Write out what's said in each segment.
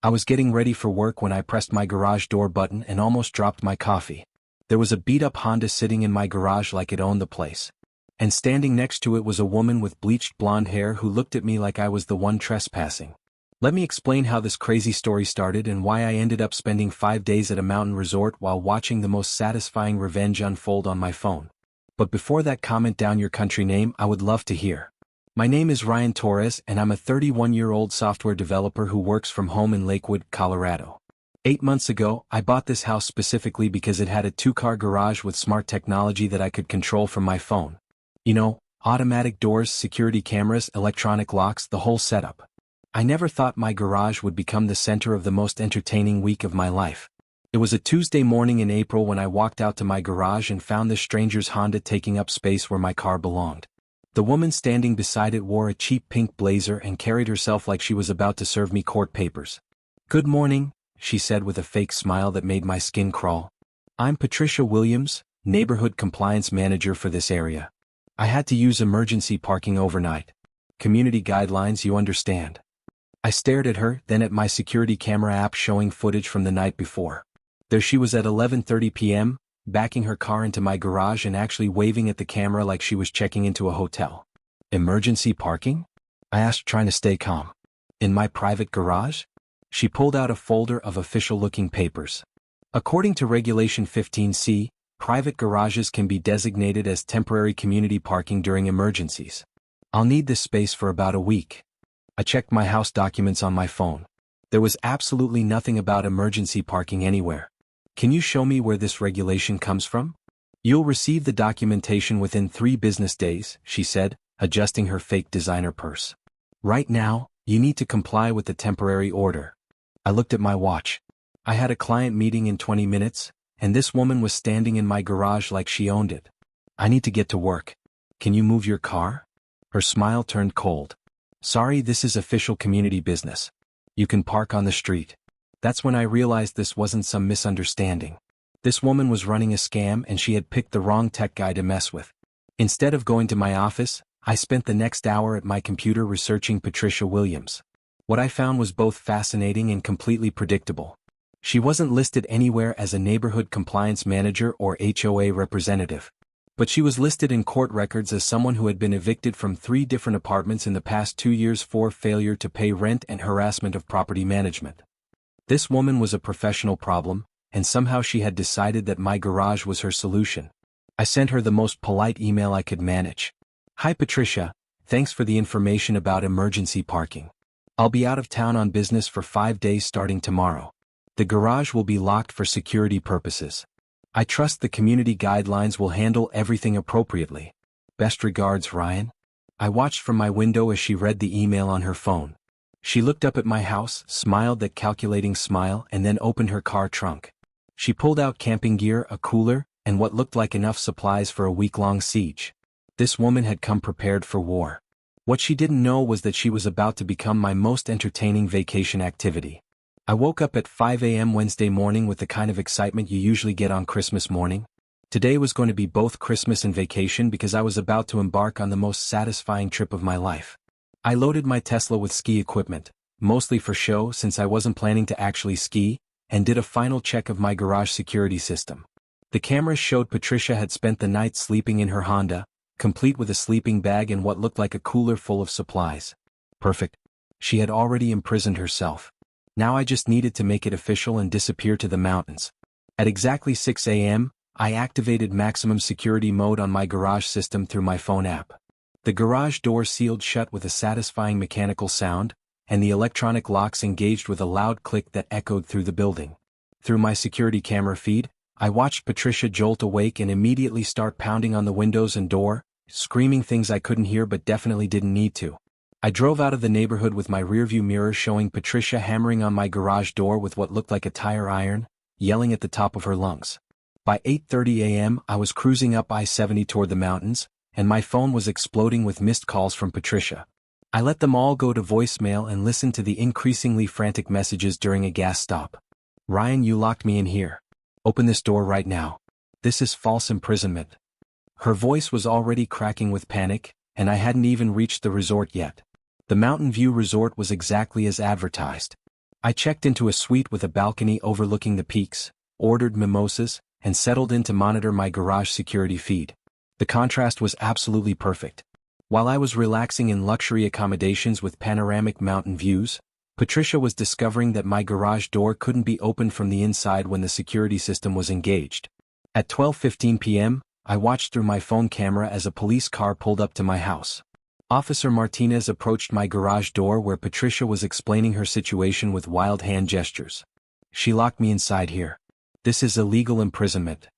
I was getting ready for work when I pressed my garage door button and almost dropped my coffee. There was a beat-up Honda sitting in my garage like it owned the place. And standing next to it was a woman with bleached blonde hair who looked at me like I was the one trespassing. Let me explain how this crazy story started and why I ended up spending 5 days at a mountain resort while watching the most satisfying revenge unfold on my phone. But before that, comment down your country name. I would love to hear. My name is Ryan Torres and I'm a 31-year-old software developer who works from home in Lakewood, Colorado. 8 months ago, I bought this house specifically because it had a 2-car garage with smart technology that I could control from my phone. You know, automatic doors, security cameras, electronic locks, the whole setup. I never thought my garage would become the center of the most entertaining week of my life. It was a Tuesday morning in April when I walked out to my garage and found this stranger's Honda taking up space where my car belonged. The woman standing beside it wore a cheap pink blazer and carried herself like she was about to serve me court papers. "Good morning," she said with a fake smile that made my skin crawl. "I'm Patricia Williams, neighborhood compliance manager for this area. I had to use emergency parking overnight. Community guidelines, you understand." I stared at her, then at my security camera app showing footage from the night before. There she was at 11:30 p.m., backing her car into my garage and actually waving at the camera like she was checking into a hotel. "Emergency parking?" I asked, trying to stay calm. "In my private garage?" She pulled out a folder of official-looking papers. According to Regulation 15C, private garages can be designated as temporary community parking during emergencies. "I'll need this space for about a week." I checked my house documents on my phone. There was absolutely nothing about emergency parking anywhere. "Can you show me where this regulation comes from?" "You'll receive the documentation within 3 business days, she said, adjusting her fake designer purse. "Right now, you need to comply with the temporary order." I looked at my watch. I had a client meeting in 20 minutes, and this woman was standing in my garage like she owned it. "I need to get to work. Can you move your car?" Her smile turned cold. "Sorry, this is official community business. You can park on the street." That's when I realized this wasn't some misunderstanding. This woman was running a scam and she had picked the wrong tech guy to mess with. Instead of going to my office, I spent the next hour at my computer researching Patricia Williams. What I found was both fascinating and completely predictable. She wasn't listed anywhere as a neighborhood compliance manager or HOA representative. But she was listed in court records as someone who had been evicted from 3 different apartments in the past 2 years for failure to pay rent and harassment of property management. This woman was a professional problem, and somehow she had decided that my garage was her solution. I sent her the most polite email I could manage. "Hi Patricia, thanks for the information about emergency parking. I'll be out of town on business for 5 days starting tomorrow. The garage will be locked for security purposes. I trust the community guidelines will handle everything appropriately. Best regards, Ryan." I watched from my window as she read the email on her phone. She looked up at my house, smiled that calculating smile, and then opened her car trunk. She pulled out camping gear, a cooler, and what looked like enough supplies for a week-long siege. This woman had come prepared for war. What she didn't know was that she was about to become my most entertaining vacation activity. I woke up at 5 a.m. Wednesday morning with the kind of excitement you usually get on Christmas morning. Today was going to be both Christmas and vacation because I was about to embark on the most satisfying trip of my life. I loaded my Tesla with ski equipment, mostly for show since I wasn't planning to actually ski, and did a final check of my garage security system. The cameras showed Patricia had spent the night sleeping in her Honda, complete with a sleeping bag and what looked like a cooler full of supplies. Perfect. She had already imprisoned herself. Now I just needed to make it official and disappear to the mountains. At exactly 6 a.m., I activated maximum security mode on my garage system through my phone app. The garage door sealed shut with a satisfying mechanical sound, and the electronic locks engaged with a loud click that echoed through the building. Through my security camera feed, I watched Patricia jolt awake and immediately start pounding on the windows and door, screaming things I couldn't hear but definitely didn't need to. I drove out of the neighborhood with my rearview mirror showing Patricia hammering on my garage door with what looked like a tire iron, yelling at the top of her lungs. By 8:30 a.m., I was cruising up I-70 toward the mountains, and my phone was exploding with missed calls from Patricia. I let them all go to voicemail and listened to the increasingly frantic messages during a gas stop. "Ryan, you locked me in here. Open this door right now. This is false imprisonment." Her voice was already cracking with panic, and I hadn't even reached the resort yet. The Mountain View Resort was exactly as advertised. I checked into a suite with a balcony overlooking the peaks, ordered mimosas, and settled in to monitor my garage security feed. The contrast was absolutely perfect. While I was relaxing in luxury accommodations with panoramic mountain views, Patricia was discovering that my garage door couldn't be opened from the inside when the security system was engaged. At 12:15 p.m., I watched through my phone camera as a police car pulled up to my house. Officer Martinez approached my garage door where Patricia was explaining her situation with wild hand gestures. "She locked me inside here. This is illegal imprisonment."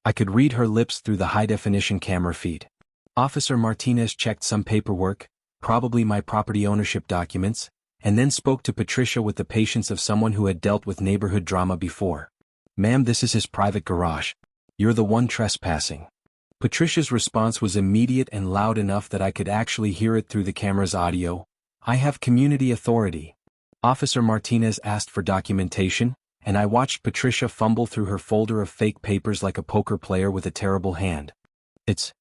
I could read her lips through the high-definition camera feed. Officer Martinez checked some paperwork, probably my property ownership documents, and then spoke to Patricia with the patience of someone who had dealt with neighborhood drama before. "Ma'am, this is his private garage. You're the one trespassing." Patricia's response was immediate and loud enough that I could actually hear it through the camera's audio. "I have community authority." Officer Martinez asked for documentation, and I watched Patricia fumble through her folder of fake papers like a poker player with a terrible hand. It's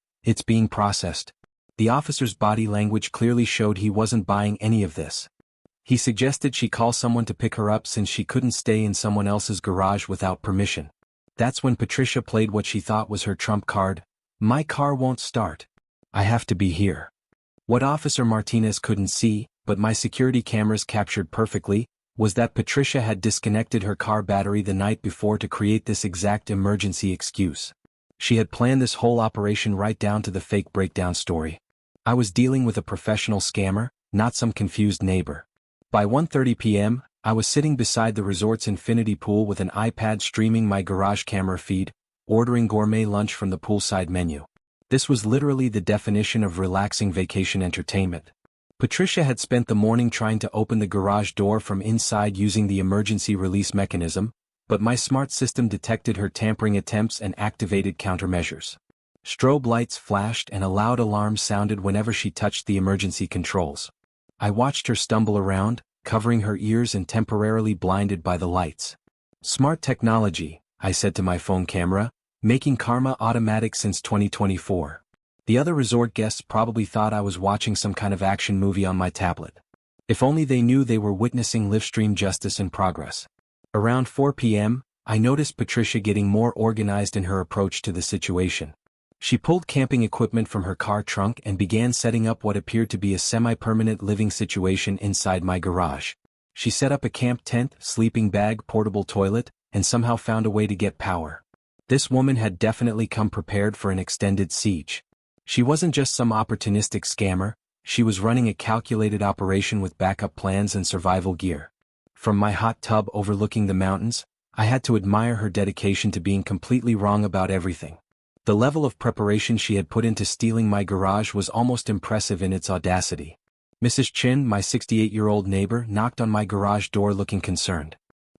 being processed." The officer's body language clearly showed he wasn't buying any of this. He suggested she call someone to pick her up since she couldn't stay in someone else's garage without permission. That's when Patricia played what she thought was her trump card. "My car won't start. I have to be here." What Officer Martinez couldn't see, but my security cameras captured perfectly, was that Patricia had disconnected her car battery the night before to create this exact emergency excuse. She had planned this whole operation right down to the fake breakdown story. I was dealing with a professional scammer, not some confused neighbor. By 1:30 p.m., I was sitting beside the resort's infinity pool with an iPad streaming my garage camera feed, ordering gourmet lunch from the poolside menu. This was literally the definition of relaxing vacation entertainment. Patricia had spent the morning trying to open the garage door from inside using the emergency release mechanism, but my smart system detected her tampering attempts and activated countermeasures. Strobe lights flashed and a loud alarm sounded whenever she touched the emergency controls. I watched her stumble around, covering her ears and temporarily blinded by the lights. "Smart technology," I said to my phone camera, "making karma automatic since 2024. The other resort guests probably thought I was watching some kind of action movie on my tablet. If only they knew they were witnessing livestream justice in progress. Around 4 p.m., I noticed Patricia getting more organized in her approach to the situation. She pulled camping equipment from her car trunk and began setting up what appeared to be a semi-permanent living situation inside my garage. She set up a camp tent, sleeping bag, portable toilet, and somehow found a way to get power. This woman had definitely come prepared for an extended siege. She wasn't just some opportunistic scammer, she was running a calculated operation with backup plans and survival gear. From my hot tub overlooking the mountains, I had to admire her dedication to being completely wrong about everything. The level of preparation she had put into stealing my garage was almost impressive in its audacity. Mrs. Chin, my 68-year-old neighbor, knocked on my garage door looking concerned.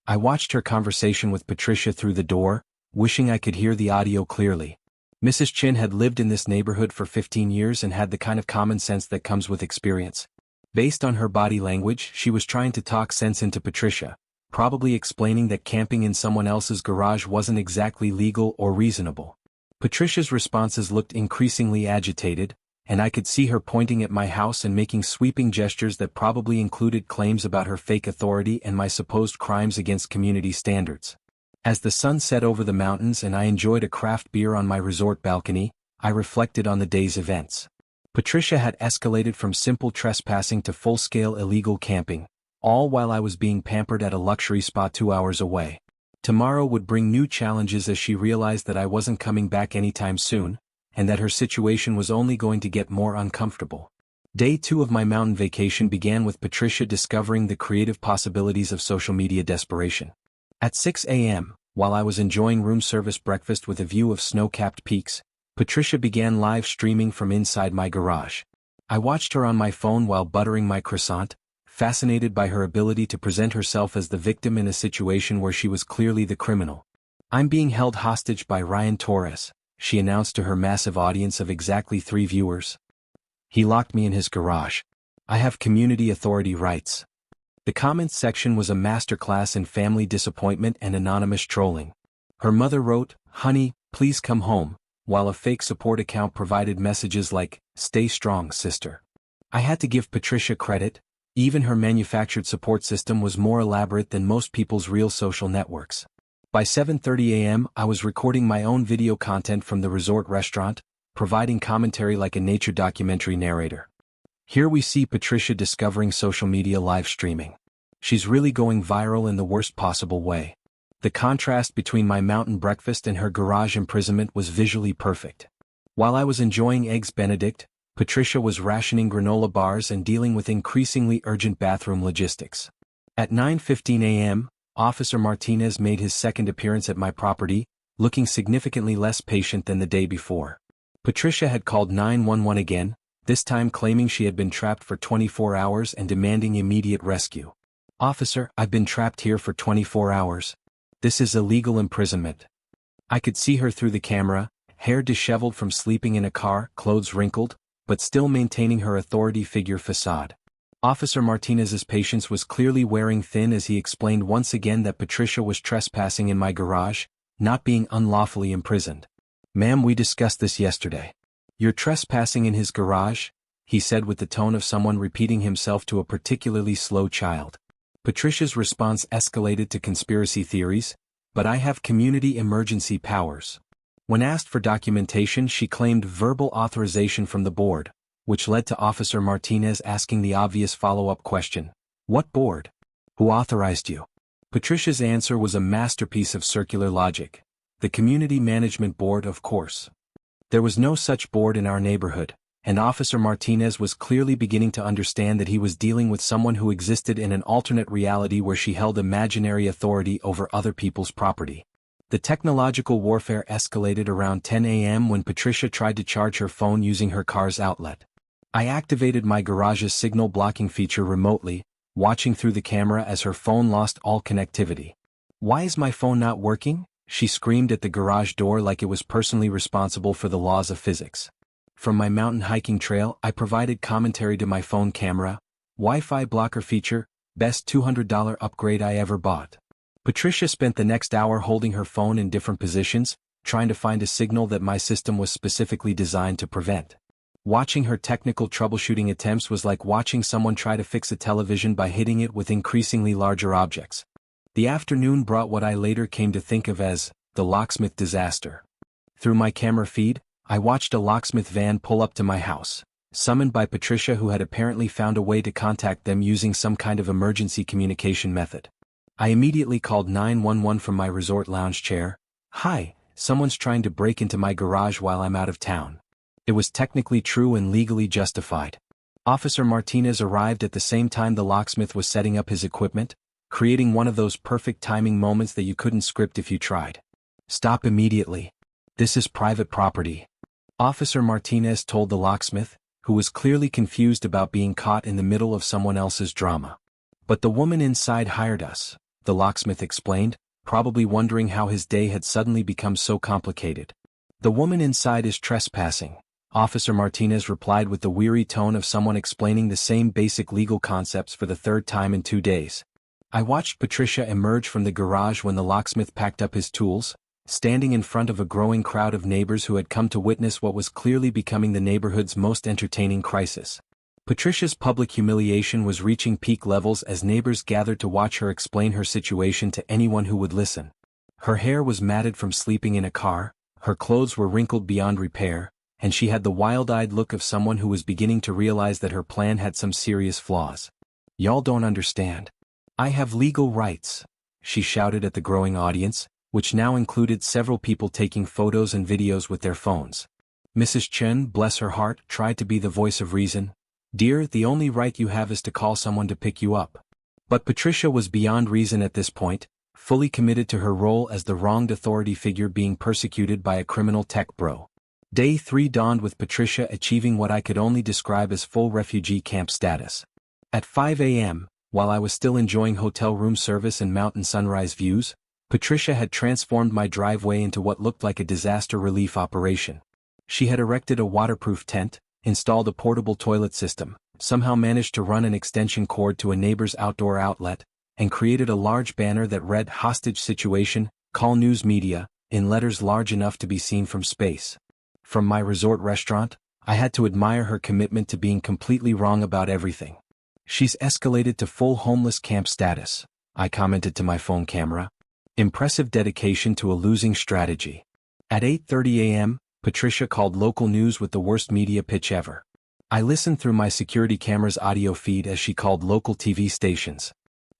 I watched her conversation with Patricia through the door, wishing I could hear the audio clearly. Mrs. Chin had lived in this neighborhood for 15 years and had the kind of common sense that comes with experience. Based on her body language, she was trying to talk sense into Patricia, probably explaining that camping in someone else's garage wasn't exactly legal or reasonable. Patricia's responses looked increasingly agitated, and I could see her pointing at my house and making sweeping gestures that probably included claims about her fake authority and my supposed crimes against community standards. As the sun set over the mountains and I enjoyed a craft beer on my resort balcony, I reflected on the day's events. Patricia had escalated from simple trespassing to full-scale illegal camping, all while I was being pampered at a luxury spa 2 hours away. Tomorrow would bring new challenges as she realized that I wasn't coming back anytime soon, and that her situation was only going to get more uncomfortable. Day 2 of my mountain vacation began with Patricia discovering the creative possibilities of social media desperation. At 6 a.m., while I was enjoying room service breakfast with a view of snow-capped peaks, Patricia began live streaming from inside my garage. I watched her on my phone while buttering my croissant, fascinated by her ability to present herself as the victim in a situation where she was clearly the criminal. "I'm being held hostage by Ryan Torres," she announced to her massive audience of exactly 3 viewers. "He locked me in his garage. I have community authority rights." The comments section was a masterclass in family disappointment and anonymous trolling. Her mother wrote, "Honey, please come home," while a fake support account provided messages like, "Stay strong, sister." I had to give Patricia credit. Even her manufactured support system was more elaborate than most people's real social networks. By 7:30 a.m., I was recording my own video content from the resort restaurant, providing commentary like a nature documentary narrator. Here we see Patricia discovering social media live streaming. She's really going viral in the worst possible way. The contrast between my mountain breakfast and her garage imprisonment was visually perfect. While I was enjoying Eggs Benedict, Patricia was rationing granola bars and dealing with increasingly urgent bathroom logistics. At 9:15 a.m., Officer Martinez made his second appearance at my property, looking significantly less patient than the day before. Patricia had called 911 again, this time claiming she had been trapped for 24 hours and demanding immediate rescue. "Officer, I've been trapped here for 24 hours. This is illegal imprisonment." I could see her through the camera, hair disheveled from sleeping in a car, clothes wrinkled, but still maintaining her authority figure facade. Officer Martinez's patience was clearly wearing thin as he explained once again that Patricia was trespassing in my garage, not being unlawfully imprisoned. "Ma'am, we discussed this yesterday. You're trespassing in his garage," he said with the tone of someone repeating himself to a particularly slow child. Patricia's response escalated to conspiracy theories, "But I have community emergency powers." When asked for documentation, she claimed verbal authorization from the board, which led to Officer Martinez asking the obvious follow-up question, "What board? Who authorized you?" Patricia's answer was a masterpiece of circular logic. "The Community Management Board, of course." There was no such board in our neighborhood, and Officer Martinez was clearly beginning to understand that he was dealing with someone who existed in an alternate reality where she held imaginary authority over other people's property. The technological warfare escalated around 10 a.m. when Patricia tried to charge her phone using her car's outlet. I activated my garage's signal blocking feature remotely, watching through the camera as her phone lost all connectivity. "Why is my phone not working?" she screamed at the garage door like it was personally responsible for the laws of physics. From my mountain hiking trail, I provided commentary to my phone camera, "Wi-Fi blocker feature, best $200 upgrade I ever bought." Patricia spent the next hour holding her phone in different positions, trying to find a signal that my system was specifically designed to prevent. Watching her technical troubleshooting attempts was like watching someone try to fix a television by hitting it with increasingly larger objects. The afternoon brought what I later came to think of as the locksmith disaster. Through my camera feed, I watched a locksmith van pull up to my house, summoned by Patricia, who had apparently found a way to contact them using some kind of emergency communication method. I immediately called 911 from my resort lounge chair. "Hi, someone's trying to break into my garage while I'm out of town." It was technically true and legally justified. Officer Martinez arrived at the same time the locksmith was setting up his equipment, creating one of those perfect timing moments that you couldn't script if you tried. "Stop immediately. This is private property," Officer Martinez told the locksmith, who was clearly confused about being caught in the middle of someone else's drama. "But the woman inside hired us," the locksmith explained, probably wondering how his day had suddenly become so complicated. "The woman inside is trespassing," Officer Martinez replied with the weary tone of someone explaining the same basic legal concepts for the third time in 2 days. I watched Patricia emerge from the garage when the locksmith packed up his tools, standing in front of a growing crowd of neighbors who had come to witness what was clearly becoming the neighborhood's most entertaining crisis. Patricia's public humiliation was reaching peak levels as neighbors gathered to watch her explain her situation to anyone who would listen. Her hair was matted from sleeping in a car, her clothes were wrinkled beyond repair, and she had the wild-eyed look of someone who was beginning to realize that her plan had some serious flaws. "Y'all don't understand. I have legal rights," she shouted at the growing audience, which now included several people taking photos and videos with their phones. Mrs. Chen, bless her heart, tried to be the voice of reason. "Dear, the only right you have is to call someone to pick you up." But Patricia was beyond reason at this point, fully committed to her role as the wronged authority figure being persecuted by a criminal tech bro. Day 3 dawned with Patricia achieving what I could only describe as full refugee camp status. At 5 a.m., while I was still enjoying hotel room service and mountain sunrise views, Patricia had transformed my driveway into what looked like a disaster relief operation. She had erected a waterproof tent, installed a portable toilet system, somehow managed to run an extension cord to a neighbor's outdoor outlet, and created a large banner that read "Hostage Situation, Call News Media," in letters large enough to be seen from space. From my resort restaurant, I had to admire her commitment to being completely wrong about everything. She's escalated to full homeless camp status, I commented to my phone camera. Impressive dedication to a losing strategy. At 8:30 a.m., Patricia called local news with the worst media pitch ever. I listened through my security camera's audio feed as she called local TV stations.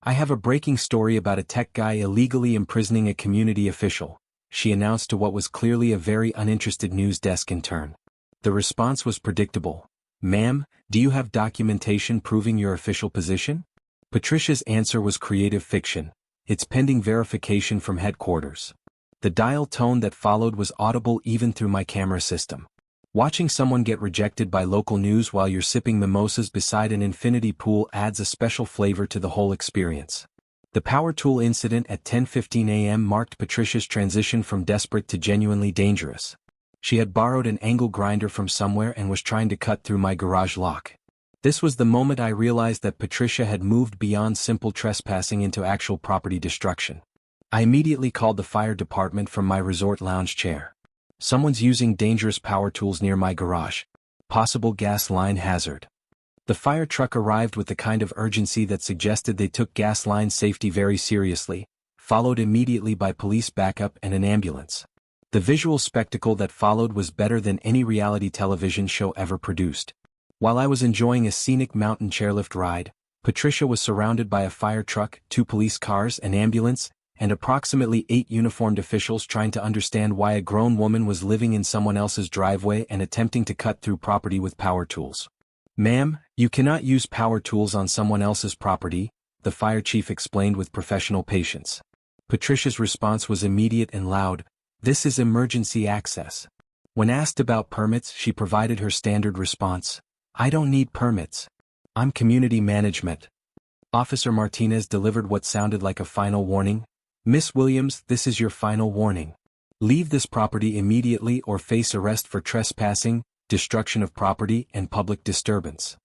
I have a breaking story about a tech guy illegally imprisoning a community official, she announced to what was clearly a very uninterested news desk intern. The response was predictable. Ma'am, do you have documentation proving your official position? Patricia's answer was creative fiction. It's pending verification from headquarters. The dial tone that followed was audible even through my camera system. Watching someone get rejected by local news while you're sipping mimosas beside an infinity pool adds a special flavor to the whole experience. The power tool incident at 10:15 a.m. marked Patricia's transition from desperate to genuinely dangerous. She had borrowed an angle grinder from somewhere and was trying to cut through my garage lock. This was the moment I realized that Patricia had moved beyond simple trespassing into actual property destruction. I immediately called the fire department from my resort lounge chair. Someone's using dangerous power tools near my garage. Possible gas line hazard. The fire truck arrived with the kind of urgency that suggested they took gas line safety very seriously, followed immediately by police backup and an ambulance. The visual spectacle that followed was better than any reality television show ever produced. While I was enjoying a scenic mountain chairlift ride, Patricia was surrounded by a fire truck, 2 police cars, an ambulance, and approximately 8 uniformed officials trying to understand why a grown woman was living in someone else's driveway and attempting to cut through property with power tools. Ma'am, you cannot use power tools on someone else's property, the fire chief explained with professional patience. Patricia's response was immediate and loud. This is emergency access. When asked about permits, she provided her standard response. I don't need permits. I'm community management. Officer Martinez delivered what sounded like a final warning. Miss Williams, this is your final warning. Leave this property immediately or face arrest for trespassing, destruction of property, and public disturbance.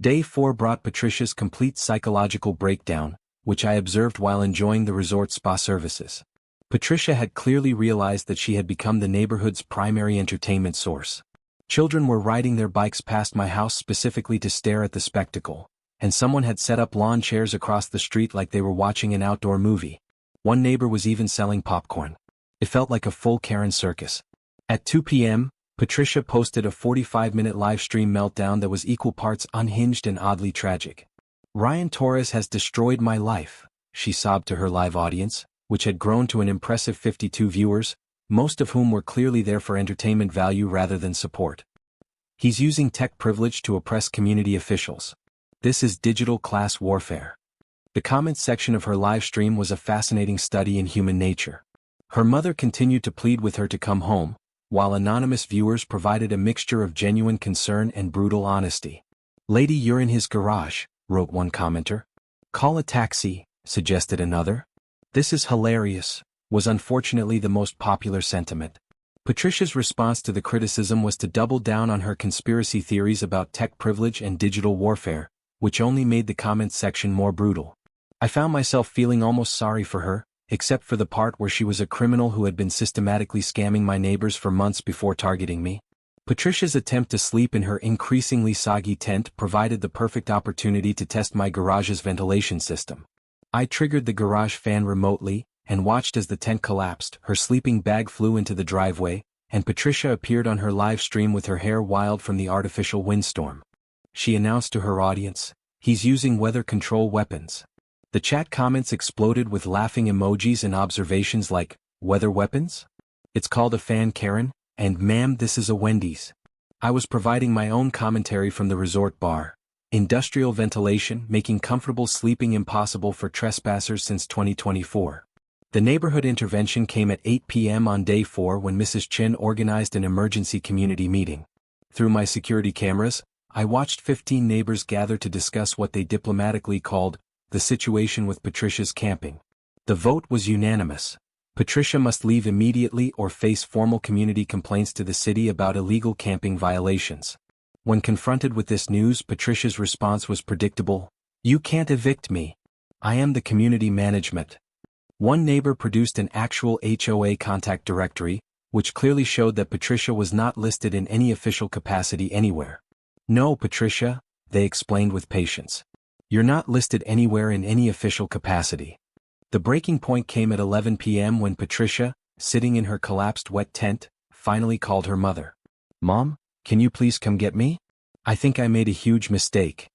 Day 4 brought Patricia's complete psychological breakdown, which I observed while enjoying the resort spa services. Patricia had clearly realized that she had become the neighborhood's primary entertainment source. Children were riding their bikes past my house specifically to stare at the spectacle, and someone had set up lawn chairs across the street like they were watching an outdoor movie. One neighbor was even selling popcorn. It felt like a full Karen circus. At 2 p.m., Patricia posted a 45-minute live stream meltdown that was equal parts unhinged and oddly tragic. Ryan Torres has destroyed my life, she sobbed to her live audience, which had grown to an impressive 52 viewers, most of whom were clearly there for entertainment value rather than support. He's using tech privilege to oppress community officials. This is digital class warfare. The comments section of her live stream was a fascinating study in human nature. Her mother continued to plead with her to come home, while anonymous viewers provided a mixture of genuine concern and brutal honesty. Lady, you're in his garage, wrote one commenter. Call a taxi, suggested another. This is hilarious, was unfortunately the most popular sentiment. Patricia's response to the criticism was to double down on her conspiracy theories about tech privilege and digital warfare, which only made the comments section more brutal. I found myself feeling almost sorry for her, except for the part where she was a criminal who had been systematically scamming my neighbors for months before targeting me. Patricia's attempt to sleep in her increasingly soggy tent provided the perfect opportunity to test my garage's ventilation system. I triggered the garage fan remotely, and watched as the tent collapsed. Her sleeping bag flew into the driveway, and Patricia appeared on her live stream with her hair wild from the artificial windstorm. She announced to her audience, he's using weather control weapons. The chat comments exploded with laughing emojis and observations like, weather weapons? It's called a fan, Karen, and ma'am, this is a Wendy's. I was providing my own commentary from the resort bar. Industrial ventilation making comfortable sleeping impossible for trespassers since 2024. The neighborhood intervention came at 8 p.m. on day 4 when Mrs. Chin organized an emergency community meeting. Through my security cameras, I watched 15 neighbors gather to discuss what they diplomatically called the situation with Patricia's camping. The vote was unanimous. Patricia must leave immediately or face formal community complaints to the city about illegal camping violations. When confronted with this news, Patricia's response was predictable. You can't evict me. I am the community management. One neighbor produced an actual HOA contact directory, which clearly showed that Patricia was not listed in any official capacity anywhere. No, Patricia, they explained with patience. You're not listed anywhere in any official capacity. The breaking point came at 11 p.m. when Patricia, sitting in her collapsed wet tent, finally called her mother. "Mom, can you please come get me? I think I made a huge mistake."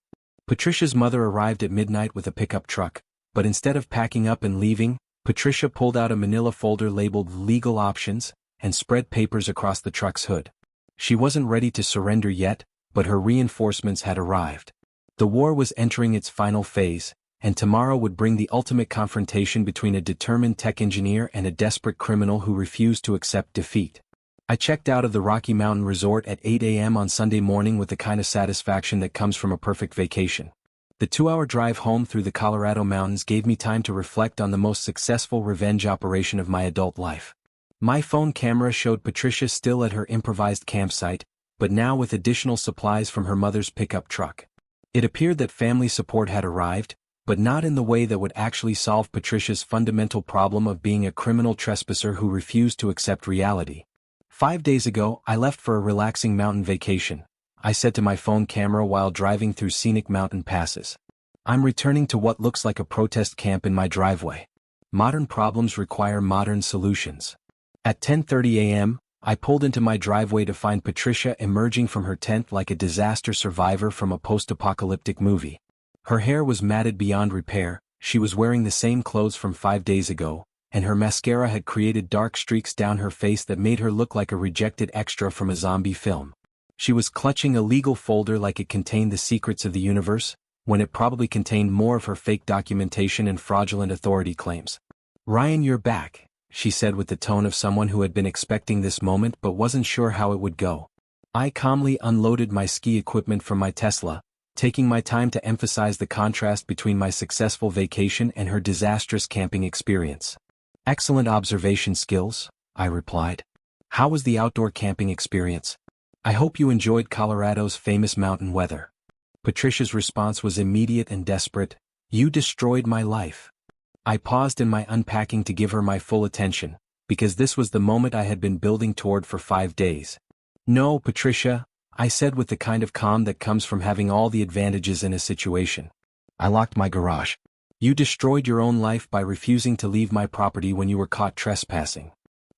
Patricia's mother arrived at midnight with a pickup truck, but instead of packing up and leaving, Patricia pulled out a manila folder labeled Legal Options and spread papers across the truck's hood. She wasn't ready to surrender yet, but her reinforcements had arrived. The war was entering its final phase, and tomorrow would bring the ultimate confrontation between a determined tech engineer and a desperate criminal who refused to accept defeat. I checked out of the Rocky Mountain Resort at 8 a.m. on Sunday morning with the kind of satisfaction that comes from a perfect vacation. The 2-hour drive home through the Colorado mountains gave me time to reflect on the most successful revenge operation of my adult life. My phone camera showed Patricia still at her improvised campsite, but now with additional supplies from her mother's pickup truck. It appeared that family support had arrived, but not in the way that would actually solve Patricia's fundamental problem of being a criminal trespasser who refused to accept reality. 5 days ago, I left for a relaxing mountain vacation, I said to my phone camera while driving through scenic mountain passes. I'm returning to what looks like a protest camp in my driveway. Modern problems require modern solutions. At 10:30 a.m., I pulled into my driveway to find Patricia emerging from her tent like a disaster survivor from a post-apocalyptic movie. Her hair was matted beyond repair, she was wearing the same clothes from 5 days ago, and her mascara had created dark streaks down her face that made her look like a rejected extra from a zombie film. She was clutching a legal folder like it contained the secrets of the universe, when it probably contained more of her fake documentation and fraudulent authority claims. "Ryan, you're back," she said with the tone of someone who had been expecting this moment but wasn't sure how it would go. I calmly unloaded my ski equipment from my Tesla, taking my time to emphasize the contrast between my successful vacation and her disastrous camping experience. "Excellent observation skills," I replied. "How was the outdoor camping experience? I hope you enjoyed Colorado's famous mountain weather." Patricia's response was immediate and desperate. "You destroyed my life." I paused in my unpacking to give her my full attention, because this was the moment I had been building toward for 5 days. "No, Patricia," I said with the kind of calm that comes from having all the advantages in a situation. "I locked my garage. You destroyed your own life by refusing to leave my property when you were caught trespassing."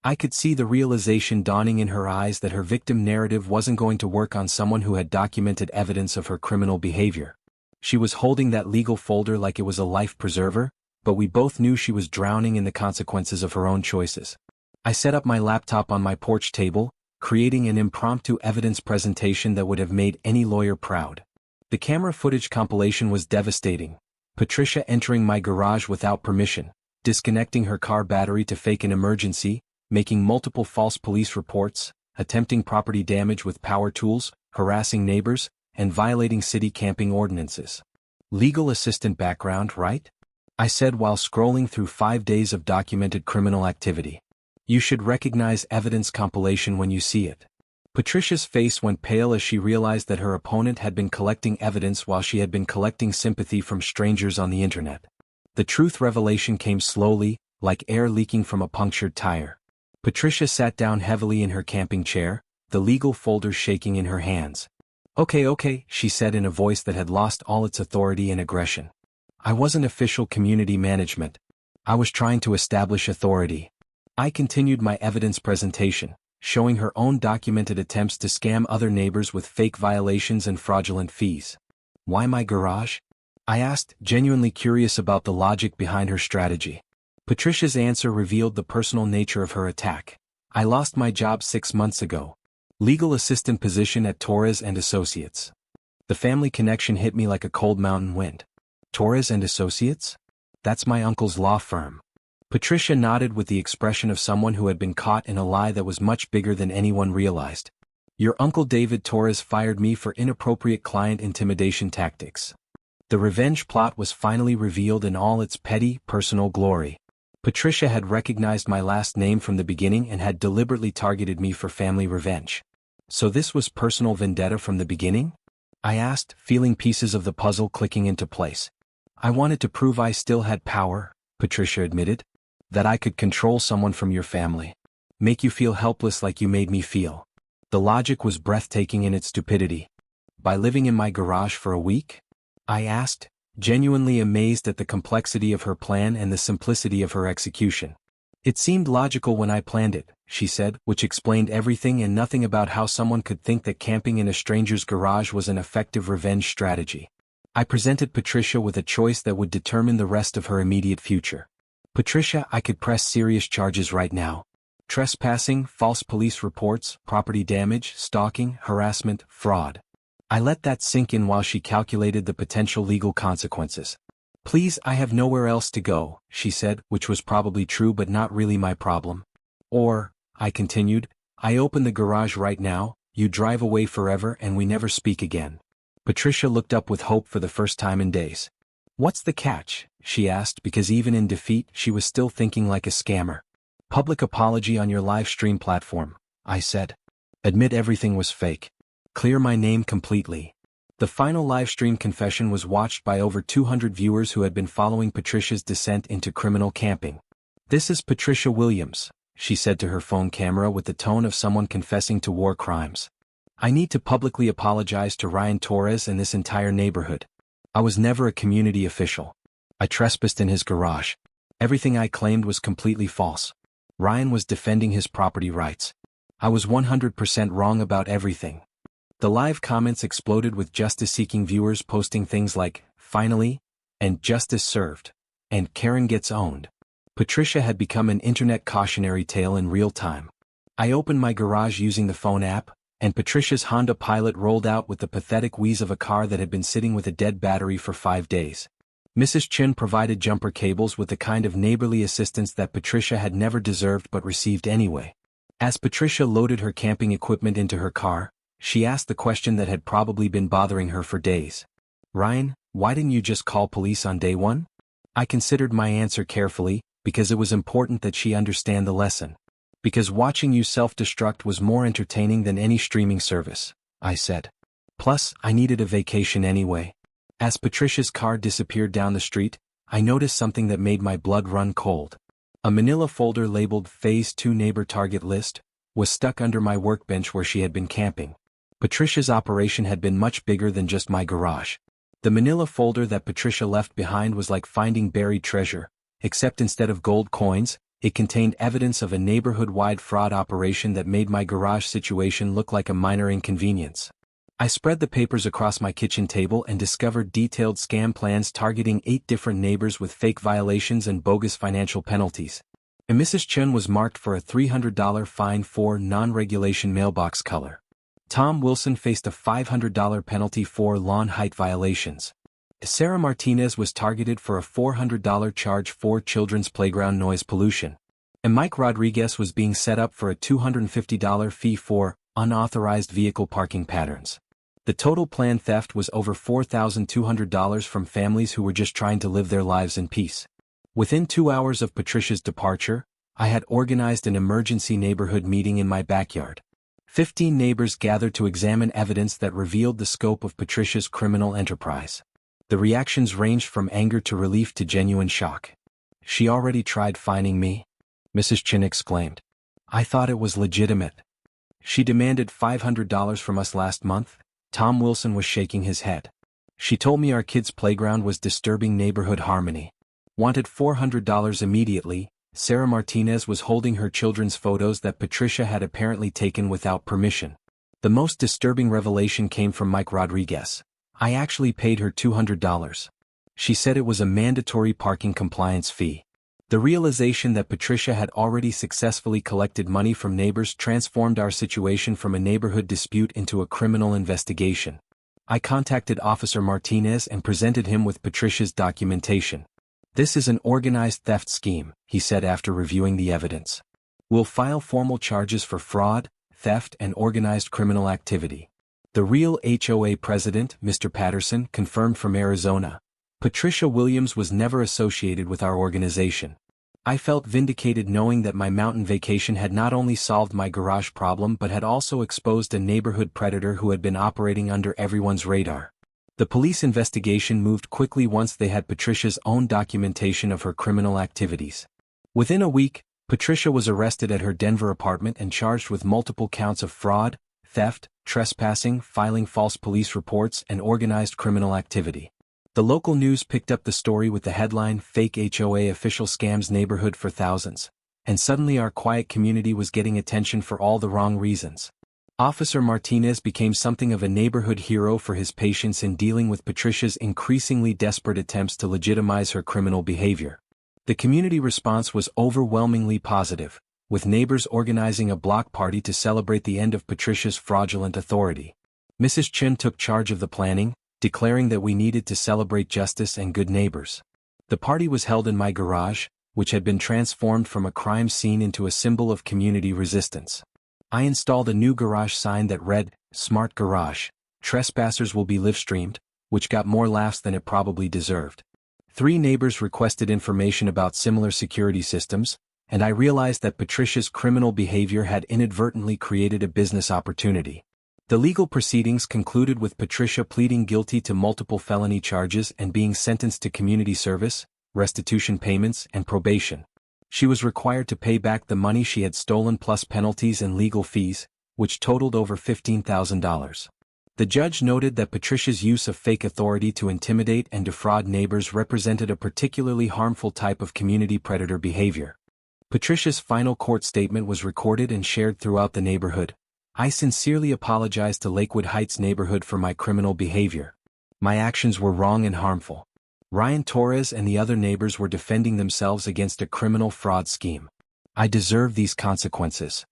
I could see the realization dawning in her eyes that her victim narrative wasn't going to work on someone who had documented evidence of her criminal behavior. She was holding that legal folder like it was a life preserver, but we both knew she was drowning in the consequences of her own choices. I set up my laptop on my porch table, creating an impromptu evidence presentation that would have made any lawyer proud. The camera footage compilation was devastating. Patricia entering my garage without permission, disconnecting her car battery to fake an emergency, making multiple false police reports, attempting property damage with power tools, harassing neighbors, and violating city camping ordinances. Legal assistant background, right? I said while scrolling through 5 days of documented criminal activity. You should recognize evidence compilation when you see it. Patricia's face went pale as she realized that her opponent had been collecting evidence while she had been collecting sympathy from strangers on the internet. The truth revelation came slowly, like air leaking from a punctured tire. Patricia sat down heavily in her camping chair, the legal folder shaking in her hands. Okay, she said in a voice that had lost all its authority and aggression. "I wasn't official community management. I was trying to establish authority." I continued my evidence presentation, showing her own documented attempts to scam other neighbors with fake violations and fraudulent fees. "Why my garage?" I asked, genuinely curious about the logic behind her strategy. Patricia's answer revealed the personal nature of her attack. "I lost my job 6 months ago. Legal assistant position at Torres and Associates." The family connection hit me like a cold mountain wind. "Torres and Associates? That's my uncle's law firm." Patricia nodded with the expression of someone who had been caught in a lie that was much bigger than anyone realized. "Your uncle David Torres fired me for inappropriate client intimidation tactics." The revenge plot was finally revealed in all its petty, personal glory. Patricia had recognized my last name from the beginning and had deliberately targeted me for family revenge. So this was personal vendetta from the beginning? I asked, feeling pieces of the puzzle clicking into place. "I wanted to prove I still had power," Patricia admitted. "That I could control someone from your family. Make you feel helpless like you made me feel." The logic was breathtaking in its stupidity. "By living in my garage for a week?" I asked, genuinely amazed at the complexity of her plan and the simplicity of her execution. "It seemed logical when I planned it," she said, which explained everything and nothing about how someone could think that camping in a stranger's garage was an effective revenge strategy. I presented Patricia with a choice that would determine the rest of her immediate future. "Patricia, I could press serious charges right now. Trespassing, false police reports, property damage, stalking, harassment, fraud." I let that sink in while she calculated the potential legal consequences. "Please, I have nowhere else to go," she said, which was probably true but not really my problem. "Or," I continued, "I open the garage right now, you drive away forever and we never speak again." Patricia looked up with hope for the first time in days. "What's the catch?" she asked, because even in defeat she was still thinking like a scammer. "Public apology on your live stream platform," I said. "Admit everything was fake. Clear my name completely." The final livestream confession was watched by over 200 viewers who had been following Patricia's descent into criminal camping. "This is Patricia Williams," she said to her phone camera with the tone of someone confessing to war crimes. "I need to publicly apologize to Ryan Torres and this entire neighborhood. I was never a community official. I trespassed in his garage. Everything I claimed was completely false. Ryan was defending his property rights. I was 100% wrong about everything." The live comments exploded with justice-seeking viewers posting things like, "Finally," and "Justice served," and "Karen gets owned." Patricia had become an internet cautionary tale in real time. I opened my garage using the phone app, and Patricia's Honda Pilot rolled out with the pathetic wheeze of a car that had been sitting with a dead battery for 5 days. Mrs. Chin provided jumper cables with the kind of neighborly assistance that Patricia had never deserved but received anyway. As Patricia loaded her camping equipment into her car, she asked the question that had probably been bothering her for days. "Ryan, why didn't you just call police on day one?" I considered my answer carefully, because it was important that she understand the lesson. "Because watching you self-destruct was more entertaining than any streaming service," I said. "Plus, I needed a vacation anyway." As Patricia's car disappeared down the street, I noticed something that made my blood run cold. A manila folder labeled Phase 2 Neighbor Target List was stuck under my workbench where she had been camping. Patricia's operation had been much bigger than just my garage. The manila folder that Patricia left behind was like finding buried treasure, except instead of gold coins, it contained evidence of a neighborhood-wide fraud operation that made my garage situation look like a minor inconvenience. I spread the papers across my kitchen table and discovered detailed scam plans targeting 8 different neighbors with fake violations and bogus financial penalties. And Mrs. Chun was marked for a $300 fine for non-regulation mailbox color. Tom Wilson faced a $500 penalty for lawn height violations. Sarah Martinez was targeted for a $400 charge for children's playground noise pollution. And Mike Rodriguez was being set up for a $250 fee for unauthorized vehicle parking patterns. The total planned theft was over $4,200 from families who were just trying to live their lives in peace. Within 2 hours of Patricia's departure, I had organized an emergency neighborhood meeting in my backyard. 15 neighbors gathered to examine evidence that revealed the scope of Patricia's criminal enterprise. The reactions ranged from anger to relief to genuine shock. "She already tried fining me?" Mrs. Chin exclaimed. "I thought it was legitimate." "She demanded $500 from us last month?" Tom Wilson was shaking his head. "She told me our kids' playground was disturbing neighborhood harmony. Wanted $400 immediately." Sarah Martinez was holding her children's photos that Patricia had apparently taken without permission. The most disturbing revelation came from Mike Rodriguez. "I actually paid her $200. She said it was a mandatory parking compliance fee." The realization that Patricia had already successfully collected money from neighbors transformed our situation from a neighborhood dispute into a criminal investigation. I contacted Officer Martinez and presented him with Patricia's documentation. "This is an organized theft scheme," he said after reviewing the evidence. "We'll file formal charges for fraud, theft, and organized criminal activity." The real HOA president, Mr. Patterson, confirmed from Arizona. "Patricia Williams was never associated with our organization." I felt vindicated knowing that my mountain vacation had not only solved my garage problem but had also exposed a neighborhood predator who had been operating under everyone's radar. The police investigation moved quickly once they had Patricia's own documentation of her criminal activities. Within a week, Patricia was arrested at her Denver apartment and charged with multiple counts of fraud, theft, trespassing, filing false police reports, and organized criminal activity. The local news picked up the story with the headline, "Fake HOA Official Scams Neighborhood for Thousands," and suddenly our quiet community was getting attention for all the wrong reasons. Officer Martinez became something of a neighborhood hero for his patience in dealing with Patricia's increasingly desperate attempts to legitimize her criminal behavior. The community response was overwhelmingly positive, with neighbors organizing a block party to celebrate the end of Patricia's fraudulent authority. Mrs. Chen took charge of the planning, declaring that we needed to celebrate justice and good neighbors. The party was held in my garage, which had been transformed from a crime scene into a symbol of community resistance. I installed a new garage sign that read, "Smart Garage, Trespassers will be live-streamed," which got more laughs than it probably deserved. 3 neighbors requested information about similar security systems, and I realized that Patricia's criminal behavior had inadvertently created a business opportunity. The legal proceedings concluded with Patricia pleading guilty to multiple felony charges and being sentenced to community service, restitution payments, and probation. She was required to pay back the money she had stolen plus penalties and legal fees, which totaled over $15,000. The judge noted that Patricia's use of fake authority to intimidate and defraud neighbors represented a particularly harmful type of community predator behavior. Patricia's final court statement was recorded and shared throughout the neighborhood. "I sincerely apologize to Lakewood Heights neighborhood for my criminal behavior. My actions were wrong and harmful." Ryan Torres and the other neighbors were defending themselves against a criminal fraud scheme. "I deserve these consequences."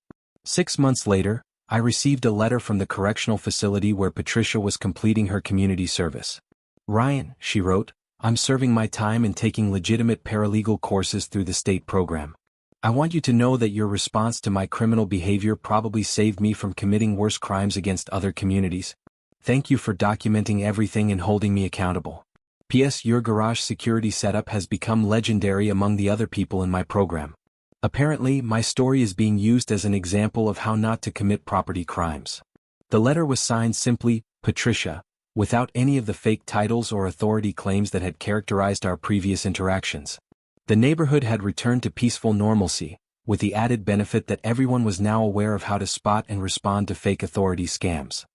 6 months later, I received a letter from the correctional facility where Patricia was completing her community service. "Ryan," she wrote, "I'm serving my time and taking legitimate paralegal courses through the state program. I want you to know that your response to my criminal behavior probably saved me from committing worse crimes against other communities. Thank you for documenting everything and holding me accountable. P.S. Your garage security setup has become legendary among the other people in my program. Apparently, my story is being used as an example of how not to commit property crimes." The letter was signed simply, "Patricia," without any of the fake titles or authority claims that had characterized our previous interactions. The neighborhood had returned to peaceful normalcy, with the added benefit that everyone was now aware of how to spot and respond to fake authority scams.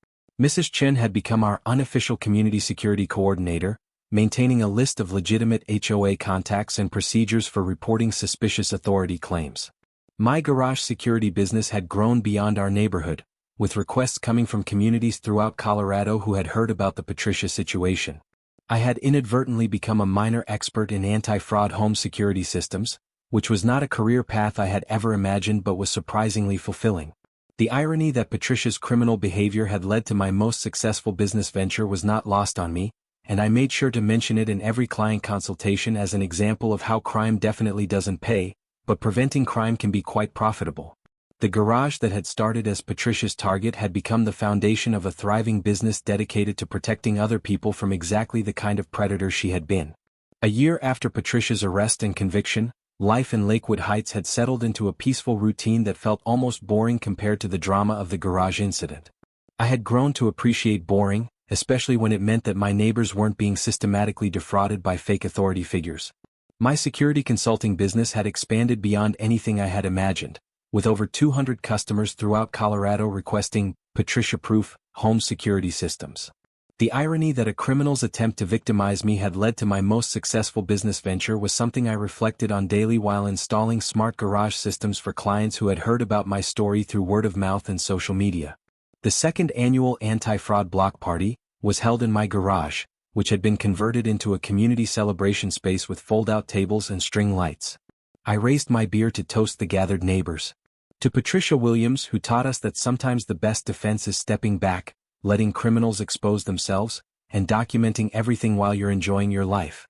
Mrs. Chen had become our unofficial community security coordinator, maintaining a list of legitimate HOA contacts and procedures for reporting suspicious authority claims. My garage security business had grown beyond our neighborhood, with requests coming from communities throughout Colorado who had heard about the Patricia situation. I had inadvertently become a minor expert in anti-fraud home security systems, which was not a career path I had ever imagined but was surprisingly fulfilling. The irony that Patricia's criminal behavior had led to my most successful business venture was not lost on me, and I made sure to mention it in every client consultation as an example of how crime definitely doesn't pay, but preventing crime can be quite profitable. The garage that had started as Patricia's target had become the foundation of a thriving business dedicated to protecting other people from exactly the kind of predator she had been. A year after Patricia's arrest and conviction, life in Lakewood Heights had settled into a peaceful routine that felt almost boring compared to the drama of the garage incident. I had grown to appreciate boring, especially when it meant that my neighbors weren't being systematically defrauded by fake authority figures. My security consulting business had expanded beyond anything I had imagined, with over 200 customers throughout Colorado requesting Patricia-proof home security systems. The irony that a criminal's attempt to victimize me had led to my most successful business venture was something I reflected on daily while installing smart garage systems for clients who had heard about my story through word of mouth and social media. The second annual anti-fraud block party was held in my garage, which had been converted into a community celebration space with fold-out tables and string lights. I raised my beer to toast the gathered neighbors. To Patricia Williams, who taught us that sometimes the best defense is stepping back, letting criminals expose themselves, and documenting everything while you're enjoying your life.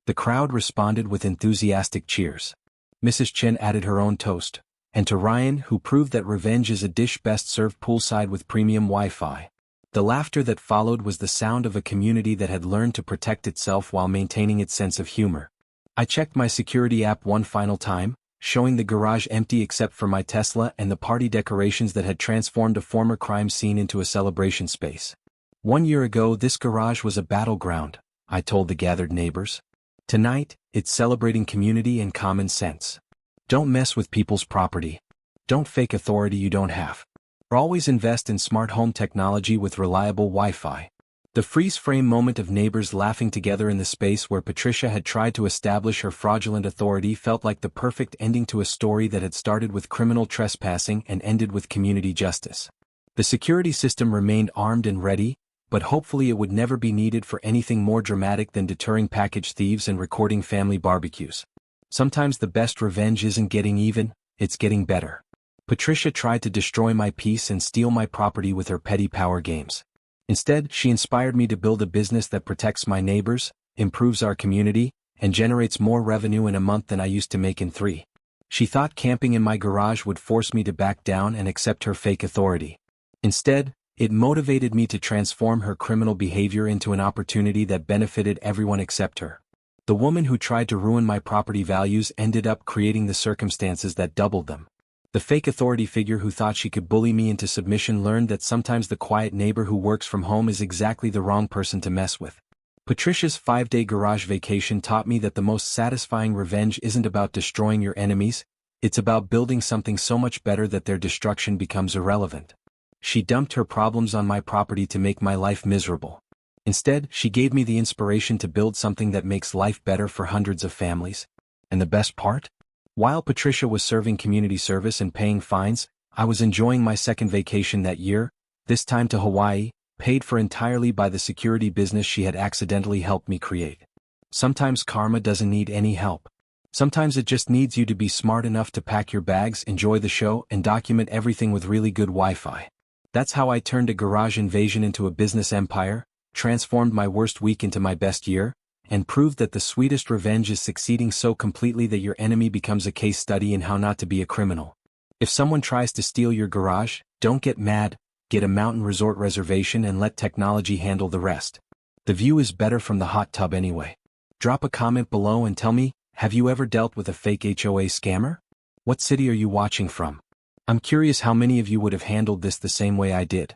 The crowd responded with enthusiastic cheers. Mrs. Chen added her own toast, and to Ryan, who proved that revenge is a dish best served poolside with premium Wi-Fi. The laughter that followed was the sound of a community that had learned to protect itself while maintaining its sense of humor. I checked my security app one final time, showing the garage empty except for my Tesla and the party decorations that had transformed a former crime scene into a celebration space. 1 year ago, this garage was a battleground, I told the gathered neighbors. Tonight, it's celebrating community and common sense. Don't mess with people's property. Don't fake authority you don't have. Always invest in smart home technology with reliable Wi-Fi. The freeze-frame moment of neighbors laughing together in the space where Patricia had tried to establish her fraudulent authority felt like the perfect ending to a story that had started with criminal trespassing and ended with community justice. The security system remained armed and ready, but hopefully it would never be needed for anything more dramatic than deterring package thieves and recording family barbecues. Sometimes the best revenge isn't getting even, it's getting better. Patricia tried to destroy my peace and steal my property with her petty power games. Instead, she inspired me to build a business that protects my neighbors, improves our community, and generates more revenue in a month than I used to make in 3. She thought camping in my garage would force me to back down and accept her fake authority. Instead, it motivated me to transform her criminal behavior into an opportunity that benefited everyone except her. The woman who tried to ruin my property values ended up creating the circumstances that doubled them. The fake authority figure who thought she could bully me into submission learned that sometimes the quiet neighbor who works from home is exactly the wrong person to mess with. Patricia's 5-day garage vacation taught me that the most satisfying revenge isn't about destroying your enemies, it's about building something so much better that their destruction becomes irrelevant. She dumped her problems on my property to make my life miserable. Instead, she gave me the inspiration to build something that makes life better for hundreds of families. And the best part? While Patricia was serving community service and paying fines, I was enjoying my second vacation that year, this time to Hawaii, paid for entirely by the security business she had accidentally helped me create. Sometimes karma doesn't need any help. Sometimes it just needs you to be smart enough to pack your bags, enjoy the show, and document everything with really good Wi-Fi. That's how I turned a garage invasion into a business empire, transformed my worst week into my best year, and proved that the sweetest revenge is succeeding so completely that your enemy becomes a case study in how not to be a criminal. If someone tries to steal your garage, don't get mad, get a mountain resort reservation and let technology handle the rest. The view is better from the hot tub anyway. Drop a comment below and tell me, have you ever dealt with a fake HOA scammer? What city are you watching from? I'm curious how many of you would have handled this the same way I did.